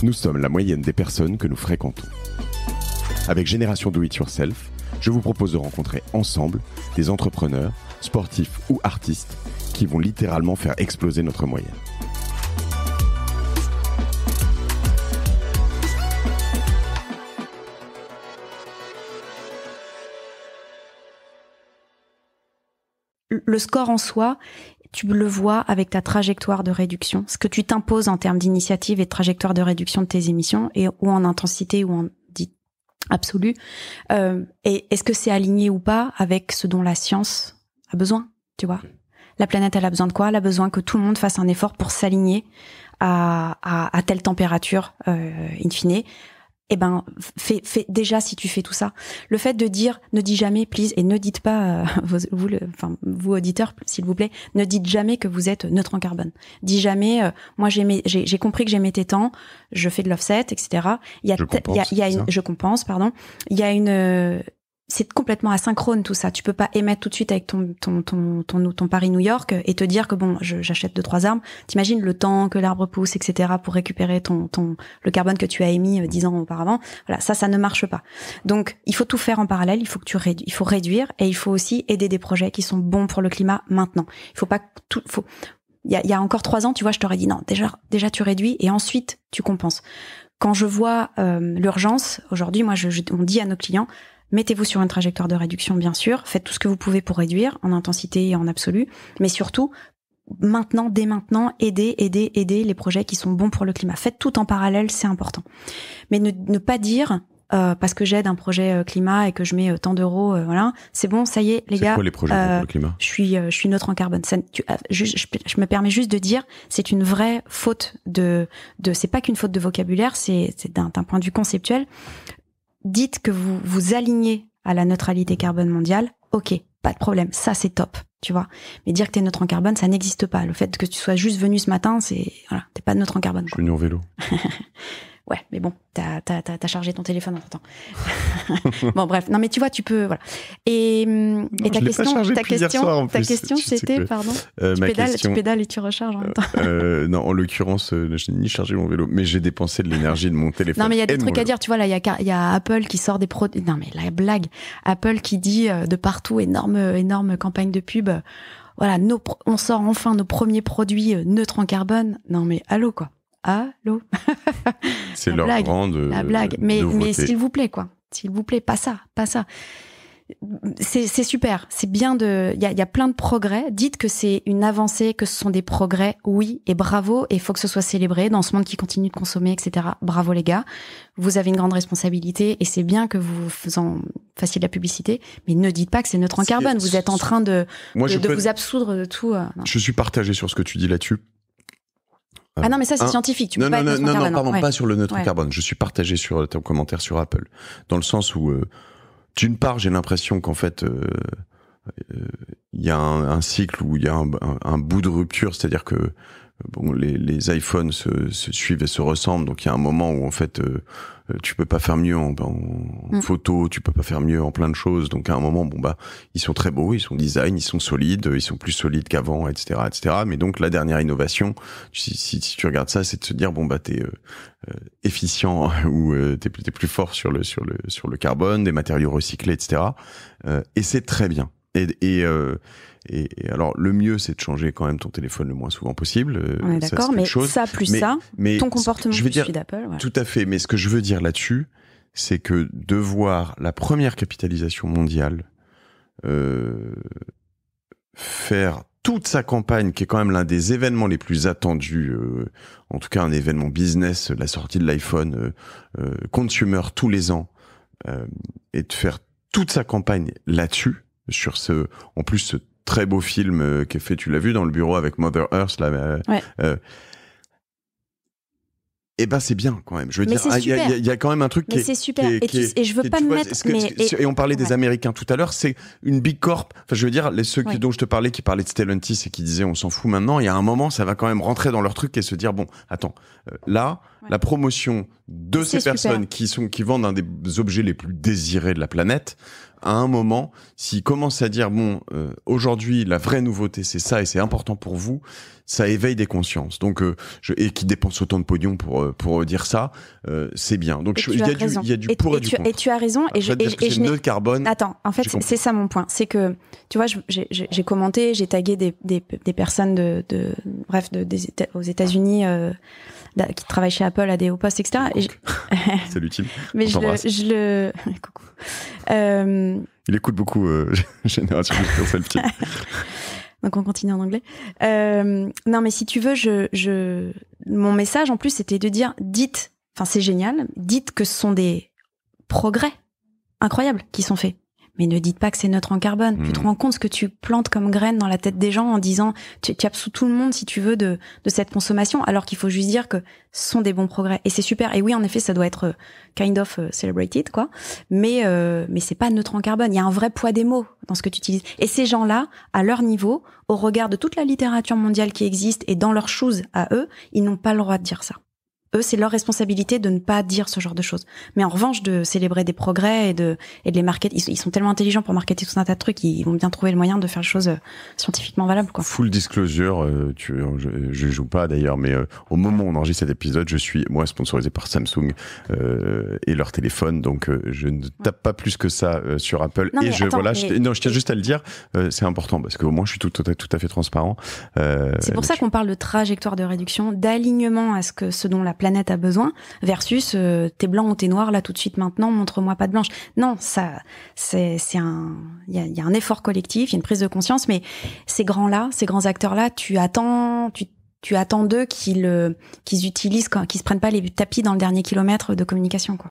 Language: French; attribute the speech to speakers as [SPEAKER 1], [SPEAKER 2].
[SPEAKER 1] Nous sommes la moyenne des personnes que nous fréquentons. Avec Génération Do It Yourself, je vous propose de rencontrer ensemble des entrepreneurs, sportifs ou artistes qui vont littéralement faire exploser notre moyenne.
[SPEAKER 2] Le score en soi, tu le vois avec ta trajectoire de réduction, ce que tu t'imposes en termes d'initiative et de trajectoire de réduction de tes émissions, ou en intensité ou en dit absolu. Et est-ce que c'est aligné ou pas avec ce dont la science a besoin, tu vois? La planète, elle a besoin de quoi? Elle a besoin que tout le monde fasse un effort pour s'aligner à telle température, in fine. Eh ben, déjà, si tu fais tout ça, le fait de dire, ne dis jamais, please, et ne dites pas, vous auditeurs, s'il vous plaît, ne dites jamais que vous êtes neutre en carbone. Dis jamais, moi j'ai compris que j'aimais tes temps, je fais de l'offset, etc. Je compense, pardon. Il y a une, c'est complètement asynchrone tout ça. Tu peux pas émettre tout de suite avec ton Paris-New York et te dire que bon, j'achète 2-3 arbres. T'imagines le temps que l'arbre pousse, etc. pour récupérer le carbone que tu as émis 10 ans auparavant. Voilà, ça ne marche pas. Donc, il faut tout faire en parallèle. Il faut réduire et il faut aussi aider des projets qui sont bons pour le climat maintenant. Il faut pas tout, il y a encore 3 ans, tu vois, je t'aurais dit non, déjà tu réduis et ensuite tu compenses. Quand je vois l'urgence, aujourd'hui, moi, on dit à nos clients, mettez-vous sur une trajectoire de réduction, bien sûr. Faites tout ce que vous pouvez pour réduire, en intensité et en absolu. Mais surtout, dès maintenant, aidez les projets qui sont bons pour le climat. Faites tout en parallèle, c'est important. Mais ne pas dire, parce que j'aide un projet climat et que je mets tant d'euros, voilà, c'est bon, ça y est, les gars.
[SPEAKER 1] C'est quoi les projets bons pour le climat?
[SPEAKER 2] Je suis neutre en carbone. Je me permets juste de dire, c'est une vraie faute c'est pas qu'une faute de vocabulaire, c'est d'un point de vue conceptuel. Dites que vous vous alignez à la neutralité carbone mondiale, ok, pas de problème, ça c'est top, tu vois. Mais dire que t'es neutre en carbone, ça n'existe pas. Le fait que tu sois juste venu ce matin, voilà, t'es pas neutre en carbone.
[SPEAKER 1] Je suis venu en vélo.
[SPEAKER 2] Ouais, mais bon, t'as chargé ton téléphone en temps. Bon, bref. Non, mais tu vois, tu peux, voilà. Et ta question, c'était, pardon, tu pédales et tu recharges en même temps.
[SPEAKER 1] Non, en l'occurrence, je n'ai ni chargé mon vélo, mais j'ai dépensé de l'énergie de mon téléphone.
[SPEAKER 2] Non, mais il y a des trucs à dire, tu vois, là, il y a Apple qui sort des produits. Non, mais la blague. Apple qui dit de partout, énorme campagne de pub. Voilà, on sort enfin nos premiers produits neutres en carbone. Non, mais allô, quoi. Allô.
[SPEAKER 1] C'est leur grande
[SPEAKER 2] la blague. Mais s'il vous plaît, quoi. S'il vous plaît, pas ça. C'est super. C'est bien il y a plein de progrès. Dites que c'est une avancée, que ce sont des progrès. Oui. Et bravo. Et il faut que ce soit célébré dans ce monde qui continue de consommer, etc. Bravo, les gars. Vous avez une grande responsabilité et c'est bien que vous fassiez de la publicité. Mais ne dites pas que c'est neutre en carbone. Vous êtes en train de vous absoudre de tout.
[SPEAKER 1] Je suis partagé sur ce que tu dis là-dessus.
[SPEAKER 2] Ah non, mais ça, c'est scientifique. Tu peux pas être neutre en carbone.
[SPEAKER 1] Non, pardon, pas sur le neutre carbone. Je suis partagé sur ton commentaire sur Apple. Dans le sens où, d'une part, j'ai l'impression qu'en fait, il y a un cycle où il y a un bout de rupture, c'est-à-dire que bon, les iPhones se suivent et se ressemblent, donc il y a un moment où en fait tu peux pas faire mieux en photo, tu peux pas faire mieux en plein de choses, donc à un moment ils sont très beaux, ils sont design, ils sont solides, ils sont plus solides qu'avant, etc. Mais donc la dernière innovation, si tu regardes ça, c'est de se dire t'es efficient ou t'es plus fort sur le carbone, des matériaux recyclés, etc. Et c'est très bien. Et alors, le mieux, c'est de changer quand même ton téléphone le moins souvent possible.
[SPEAKER 2] On est d'accord, mais ça plus ton comportement d'Apple. Voilà.
[SPEAKER 1] Tout à fait. Mais ce que je veux dire là-dessus, c'est que de voir la première capitalisation mondiale faire toute sa campagne, qui est quand même l'un des événements les plus attendus, en tout cas un événement business, la sortie de l'iPhone consumer tous les ans, et de faire toute sa campagne là-dessus, sur en plus ce très beau film qui est fait, tu l'as vu dans le bureau avec Mother Earth là. C'est bien quand même. Je veux dire, il y a quand même un truc
[SPEAKER 2] qui est super. Et je veux pas me mettre.
[SPEAKER 1] Et on parlait des Américains tout à l'heure. C'est une big corp. Enfin, je veux dire, ceux dont je te parlais, qui parlaient de Stellantis et qui disaient on s'en fout maintenant. Il y a un moment, ça va quand même rentrer dans leur truc et se dire bon, attends, là, la promotion de ces personnes qui vendent un des objets les plus désirés de la planète, à un moment, s'ils commencent à dire bon, aujourd'hui la vraie nouveauté c'est ça et c'est important pour vous, ça éveille des consciences. Donc et qui dépensent autant de pognon pour dire ça, c'est bien. Donc il y a du pour et du contre.
[SPEAKER 2] Et tu as raison.
[SPEAKER 1] Et je neutre carbone.
[SPEAKER 2] Attends, en fait c'est ça mon point, c'est que tu vois, j'ai commenté, j'ai tagué des personnes aux États-Unis. Qui travaille chez Apple à des hauts postes, etc.
[SPEAKER 1] C'est l'utile.
[SPEAKER 2] Mais coucou.
[SPEAKER 1] Il écoute beaucoup Génération Selfie.
[SPEAKER 2] Donc on continue en anglais. Non, mais si tu veux, mon message en plus c'était de dire, c'est génial, dites que ce sont des progrès incroyables qui sont faits. Mais ne dites pas que c'est neutre en carbone. Tu te rends compte ce que tu plantes comme graine dans la tête des gens en disant, tu absous tout le monde, si tu veux, de cette consommation, alors qu'il faut juste dire que ce sont des bons progrès. Et c'est super. Et oui, en effet, ça doit être kind of celebrated, quoi. Mais c'est pas neutre en carbone. Il y a un vrai poids des mots dans ce que tu utilises. Et ces gens-là, à leur niveau, au regard de toute la littérature mondiale qui existe et dans leurs shoes à eux, ils n'ont pas le droit de dire ça. Eux, c'est leur responsabilité de ne pas dire ce genre de choses. Mais en revanche, de célébrer des progrès et de les marketer, ils sont tellement intelligents pour marketer tout un tas de trucs, ils vont bien trouver le moyen de faire des choses scientifiquement valables, quoi.
[SPEAKER 1] Full disclosure, je joue pas d'ailleurs, mais au moment où on enregistre cet épisode, je suis moi sponsorisé par Samsung et leur téléphone, donc je ne tape pas plus que ça sur Apple. Non, je tiens juste à le dire, c'est important parce qu'au moins je suis tout à fait transparent.
[SPEAKER 2] C'est pour ça qu'on parle de trajectoire de réduction, d'alignement à ce dont la planète a besoin, versus t'es blanc ou t'es noir là tout de suite maintenant, montre-moi pas de blanche. Non, ça, il y a un effort collectif, il y a une prise de conscience, mais ces grands acteurs-là, tu attends d'eux qu'ils utilisent, qu'ils se prennent pas les tapis dans le dernier kilomètre de communication, quoi.